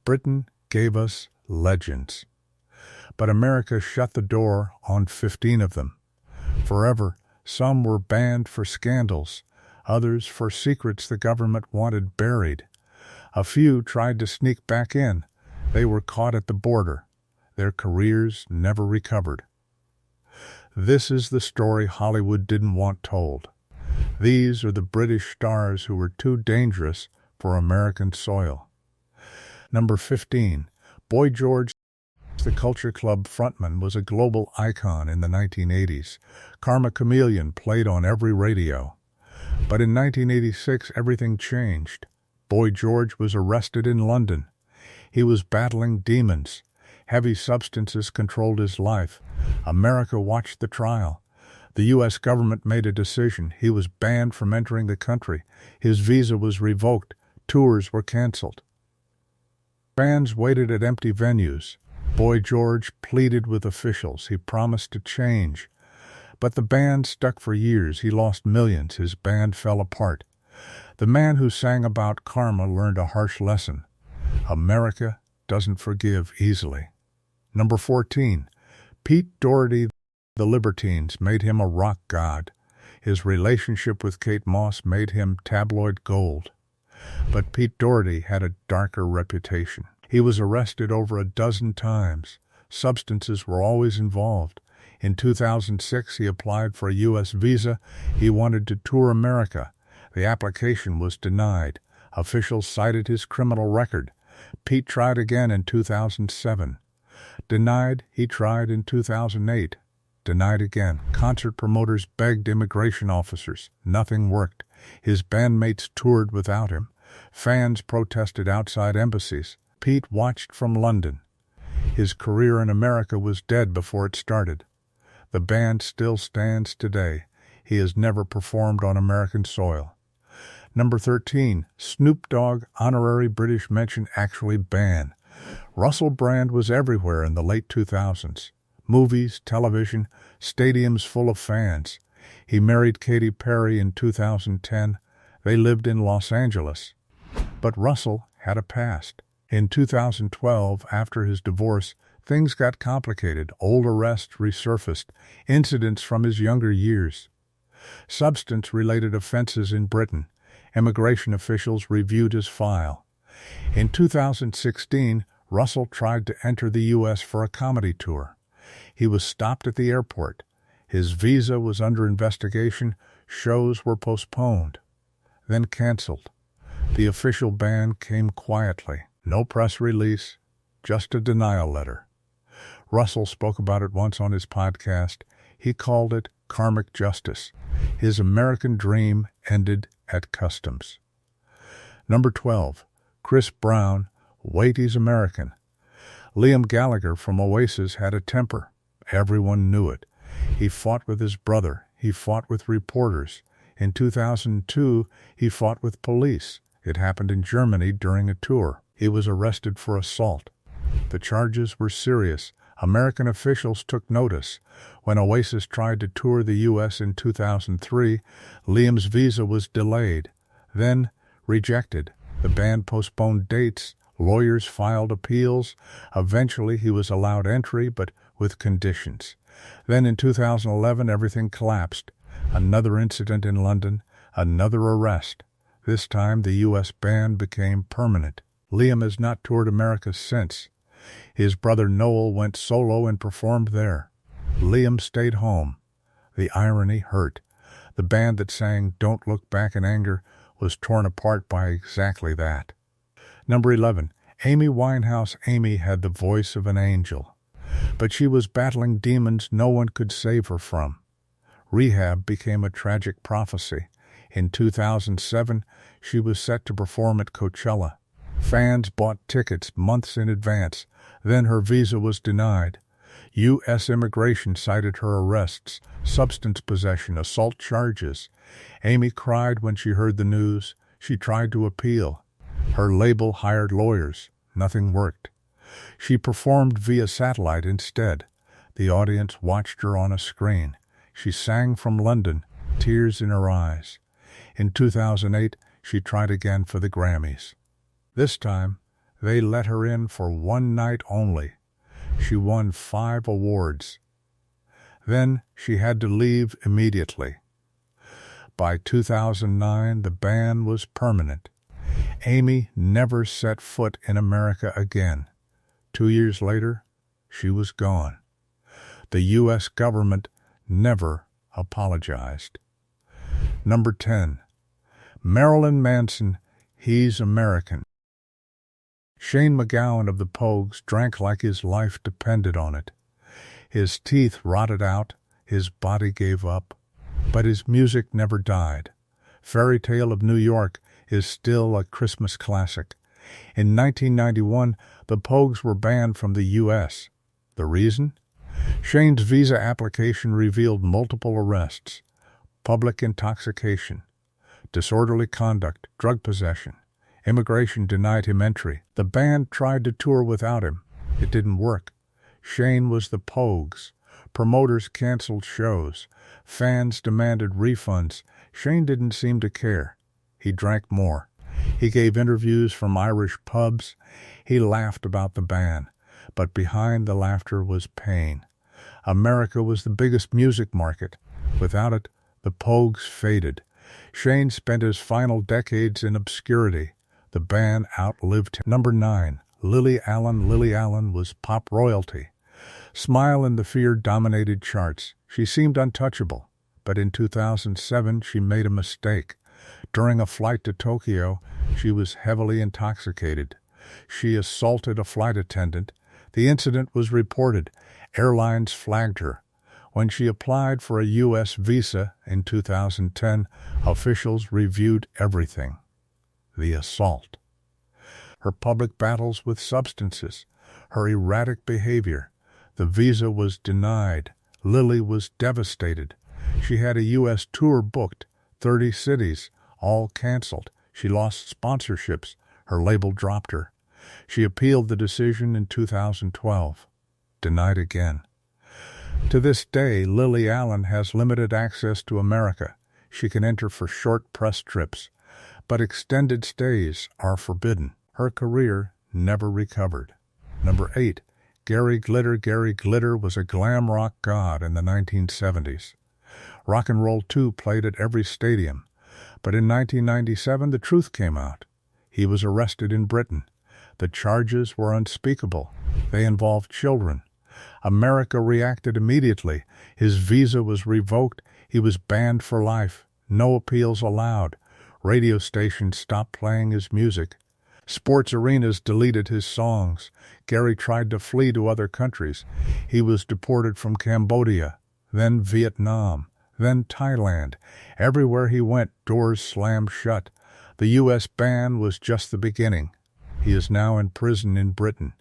Britain gave us legends, but America shut the door on 15 of them. Forever, some were banned for scandals, others for secrets the government wanted buried. A few tried to sneak back in. They were caught at the border. Their careers never recovered. This is the story Hollywood didn't want told. These are the British stars who were too dangerous for American soil. Number 15. Boy George, the Culture Club frontman, was a global icon in the 1980s. Karma Chameleon played on every radio. But in 1986, everything changed. Boy George was arrested in London. He was battling demons. Heavy substances controlled his life. America watched the trial. The U.S. government made a decision. He was banned from entering the country. His visa was revoked. Tours were canceled. Fans waited at empty venues. Boy George pleaded with officials. He promised to change. But the ban stuck for years. He lost millions. His band fell apart. The man who sang about karma learned a harsh lesson. America doesn't forgive easily. Number 14. Pete Doherty. The Libertines made him a rock god. His relationship with Kate Moss made him tabloid gold. But Pete Doherty had a darker reputation. He was arrested over a dozen times. Substances were always involved. In 2006, he applied for a U.S. visa. He wanted to tour America. The application was denied. Officials cited his criminal record. Pete tried again in 2007. Denied. He tried in 2008. Denied again. Concert promoters begged immigration officers. Nothing worked. His bandmates toured without him. Fans protested outside embassies. Pete watched from London. His career in America was dead before it started. The band still stands today. He has never performed on American soil. Number 13. Snoop Dogg honorary British mention actually banned. Russell Brand was everywhere in the late 2000s. Movies, television, stadiums full of fans. He married Katy Perry in 2010. They lived in Los Angeles. But Russell had a past. In 2012, after his divorce, things got complicated. Old arrests resurfaced, incidents from his younger years. Substance-related offenses in Britain. Immigration officials reviewed his file. In 2016, Russell tried to enter the U.S. for a comedy tour. He was stopped at the airport. His visa was under investigation. Shows were postponed, then canceled. The official ban came quietly. No press release, just a denial letter. Russell spoke about it once on his podcast. He called it karmic justice. His American dream ended at customs. Number 12. Chris Brown, wait, he's American. Liam Gallagher from Oasis had a temper. Everyone knew it. He fought with his brother. He fought with reporters. In 2002, he fought with police. It happened in Germany during a tour. He was arrested for assault. The charges were serious. American officials took notice. When Oasis tried to tour the U.S. in 2003, Liam's visa was delayed, then rejected. The band postponed dates. Lawyers filed appeals. Eventually, he was allowed entry, but with conditions. Then in 2011, everything collapsed. Another incident in London, another arrest. This time, the U.S. ban became permanent. Liam has not toured America since. His brother Noel went solo and performed there. Liam stayed home. The irony hurt. The band that sang Don't Look Back in Anger was torn apart by exactly that. Number 11. Amy Winehouse. Amy had the voice of an angel, but she was battling demons no one could save her from. Rehab became a tragic prophecy. In 2007, she was set to perform at Coachella. Fans bought tickets months in advance. Then her visa was denied. U.S. immigration cited her arrests, substance possession, assault charges. Amy cried when she heard the news. She tried to appeal. Her label hired lawyers. Nothing worked. She performed via satellite instead. The audience watched her on a screen. She sang from London, tears in her eyes. In 2008, she tried again for the Grammys. This time, They let her in for one night only. She won 5 awards. Then she had to leave immediately. By 2009, the ban was permanent. Amy never set foot in America again. 2 years later, she was gone. The U.S. government never apologized. Number 10. Marilyn Manson, He's American. Shane MacGowan of the Pogues drank like his life depended on it. His teeth rotted out, his body gave up, but his music never died. Fairy Tale of New York is still a Christmas classic. In 1991, the Pogues were banned from the U.S. The reason? Shane's visa application revealed multiple arrests, public intoxication, disorderly conduct, drug possession. Immigration denied him entry. The band tried to tour without him. It didn't work. Shane was the Pogues. Promoters canceled shows. Fans demanded refunds. Shane didn't seem to care. He drank more. He gave interviews from Irish pubs. He laughed about the ban. But behind the laughter was pain. America was the biggest music market. Without it, the Pogues faded. Shane spent his final decades in obscurity. The band outlived him. Number 9. Lily Allen. Lily Allen was pop royalty. Smile and the Fear dominated charts. She seemed untouchable. But in 2007, she made a mistake. During a flight to Tokyo, she was heavily intoxicated. She assaulted a flight attendant. The incident was reported. Airlines flagged her. When she applied for a U.S. visa in 2010, officials reviewed everything. The assault. Her public battles with substances. Her erratic behavior. The visa was denied. Lily was devastated. She had a U.S. tour booked, 30 cities, all canceled. She lost sponsorships. Her label dropped her. She appealed the decision in 2012. Denied again. To this day, Lily Allen has limited access to America. She can enter for short press trips, but extended stays are forbidden. Her career never recovered. Number 8. Gary Glitter. Gary Glitter was a glam rock god in the 1970s. Rock and Roll 2 played at every stadium. But in 1997, the truth came out. He was arrested in Britain. The charges were unspeakable. They involved children. America reacted immediately. His visa was revoked. He was banned for life. No appeals allowed. Radio stations stopped playing his music. Sports arenas deleted his songs. Gary tried to flee to other countries. He was deported from Cambodia, then Vietnam, then Thailand. Everywhere he went, doors slammed shut. The U.S. ban was just the beginning. He is now in prison in Britain.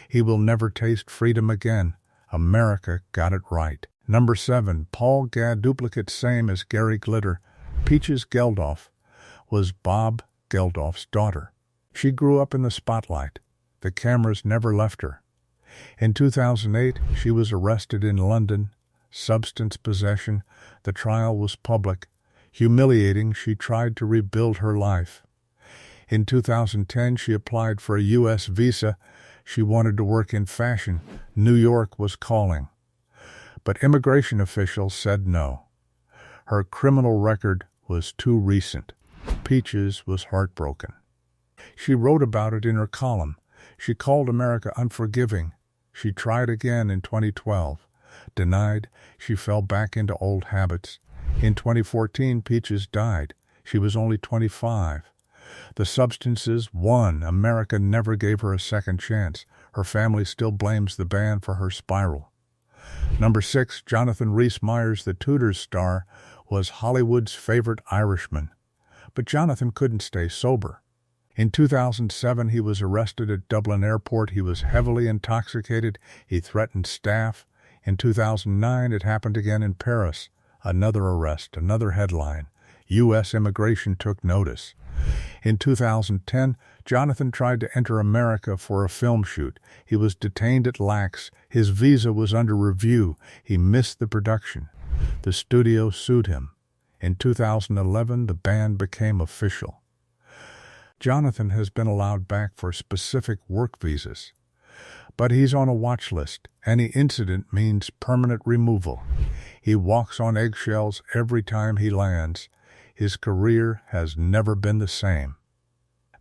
He will never taste freedom again. America got it right. Number 7. Paul Gadd. Duplicate same as Gary Glitter. Peaches Geldof was Bob Geldof's daughter. She grew up in the spotlight. The cameras never left her. In 2008, she was arrested in London. Substance possession. The trial was public. Humiliating, she tried to rebuild her life. In 2010, she applied for a U.S. visa. She wanted to work in fashion. New York was calling. But immigration officials said no. Her criminal record was too recent. Peaches was heartbroken. She wrote about it in her column. She called America unforgiving. She tried again in 2012. Denied, she fell back into old habits. In 2014, Peaches died. She was only 25. The substances won. America never gave her a second chance. Her family still blames the ban for her spiral. Number 6. Jonathan Rhys-Meyers, the Tudors star, was Hollywood's favorite Irishman. But Jonathan couldn't stay sober. In 2007, he was arrested at Dublin Airport. He was heavily intoxicated. He threatened staff. In 2009, it happened again in Paris. Another arrest, another headline. U.S. immigration took notice. In 2010, Jonathan tried to enter America for a film shoot. He was detained at LAX. His visa was under review. He missed the production. The studio sued him. In 2011, the ban became official. Jonathan has been allowed back for specific work visas. But he's on a watch list. Any incident means permanent removal. He walks on eggshells every time he lands. His career has never been the same.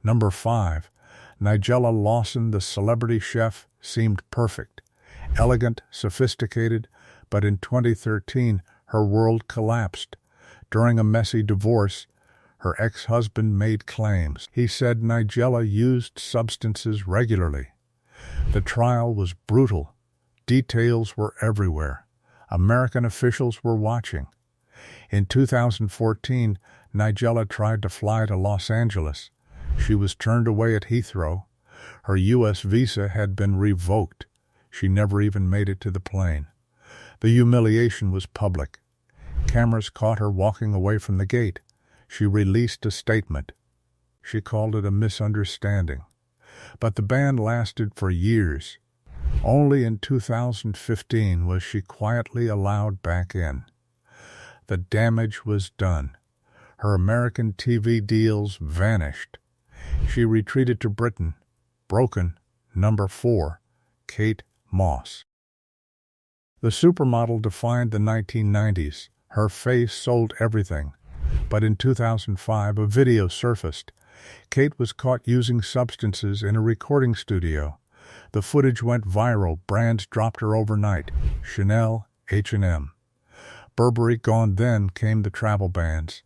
Number 5. Nigella Lawson, the celebrity chef, seemed perfect. Elegant, sophisticated, but in 2013, her world collapsed. During a messy divorce, her ex-husband made claims. He said Nigella used substances regularly. The trial was brutal. Details were everywhere. American officials were watching. In 2014, Nigella tried to fly to Los Angeles. She was turned away at Heathrow. Her U.S. visa had been revoked. She never even made it to the plane. The humiliation was public. Cameras caught her walking away from the gate. She released a statement. She called it a misunderstanding. But the ban lasted for years. Only in 2015 was she quietly allowed back in. The damage was done. Her American TV deals vanished. She retreated to Britain. Broken. Number 4. Kate Moss. The supermodel defined the 1990s. Her face sold everything. But in 2005, a video surfaced. Kate was caught using substances in a recording studio. The footage went viral. Brands dropped her overnight. Chanel, H&M. Burberry gone. Then came the travel bans.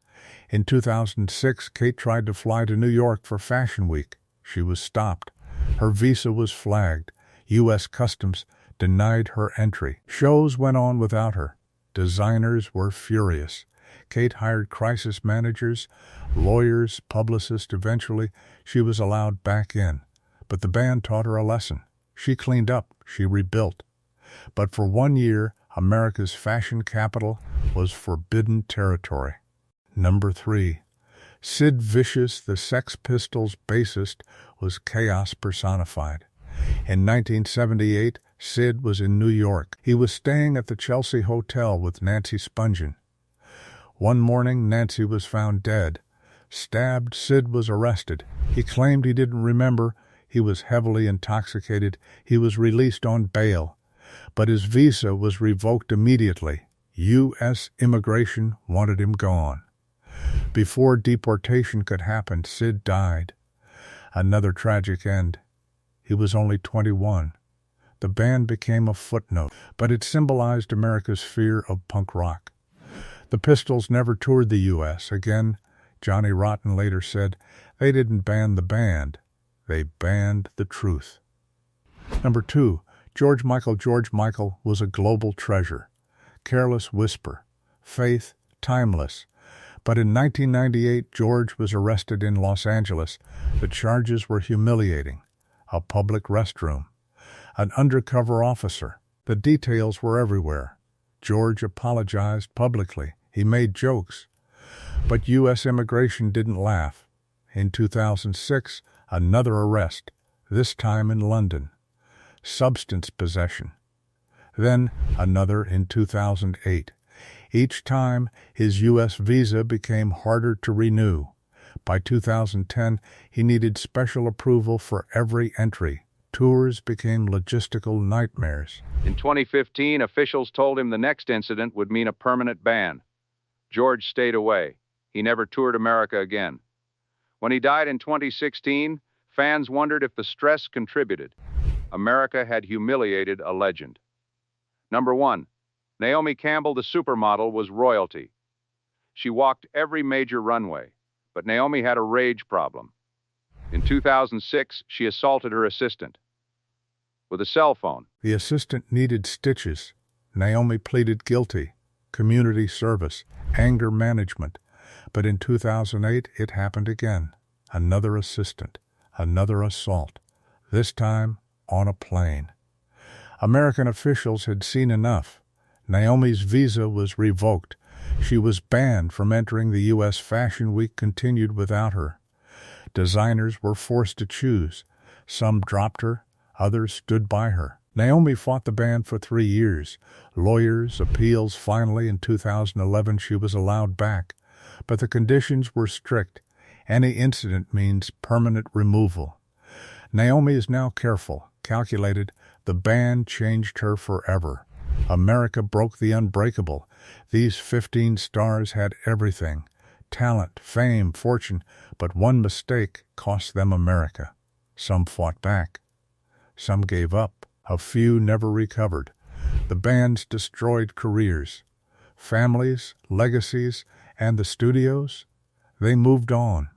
In 2006, Kate tried to fly to New York for Fashion Week. She was stopped. Her visa was flagged. U.S. Customs denied her entry. Shows went on without her. Designers were furious. Kate hired crisis managers, lawyers, publicists. Eventually, she was allowed back in. But the ban taught her a lesson. She cleaned up. She rebuilt. But for 1 year, America's fashion capital was forbidden territory. Number 3. Sid Vicious, the Sex Pistols bassist, was chaos personified. In 1978, Sid was in New York. He was staying at the Chelsea Hotel with Nancy Spungen. One morning, Nancy was found dead. Stabbed, Sid was arrested. He claimed he didn't remember. He was heavily intoxicated. He was released on bail. But his visa was revoked immediately. U.S. immigration wanted him gone. Before deportation could happen, Sid died. Another tragic end. He was only 21. The ban became a footnote, but it symbolized America's fear of punk rock. The Pistols never toured the U.S. again. Johnny Rotten later said, they didn't ban the band, they banned the truth. Number 2. George Michael. George Michael was a global treasure. Careless whisper. Faith, timeless. But in 1998, George was arrested in Los Angeles. The charges were humiliating. A public restroom. An undercover officer. The details were everywhere. George apologized publicly. He made jokes. But U.S. immigration didn't laugh. In 2006, another arrest, this time in London. Substance possession. Then another in 2008. Each time, his U.S. visa became harder to renew. By 2010, he needed special approval for every entry. Tours became logistical nightmares. In 2015, officials told him the next incident would mean a permanent ban. George stayed away. He never toured America again. When he died in 2016, fans wondered if the stress contributed. America had humiliated a legend. Number 1. Naomi Campbell, the supermodel, was royalty. She walked every major runway, but Naomi had a rage problem. In 2006, she assaulted her assistant with a cell phone. The assistant needed stitches. Naomi pleaded guilty. Community service, anger management. But in 2008, it happened again. Another assistant, another assault, this time on a plane. American officials had seen enough. Naomi's visa was revoked. She was banned from entering the U.S. Fashion Week. Continued without her. Designers were forced to choose. Some dropped her, others stood by her. Naomi fought the ban for 3 years. Lawyers, appeals. Finally, in 2011, she was allowed back. But the conditions were strict. Any incident means permanent removal. Naomi is now careful, calculated. The ban changed her forever. America broke the unbreakable. These 15 stars had everything: talent, fame, fortune, but one mistake cost them America. Some fought back. Some gave up. A few never recovered. The bans destroyed careers, families, legacies, and the studios. They moved on,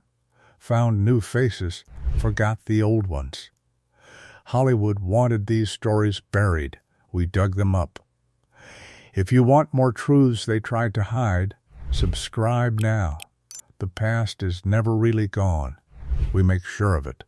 found new faces, forgot the old ones. Hollywood wanted these stories buried. We dug them up. If you want more truths they tried to hide, subscribe now. The past is never really gone. We make sure of it.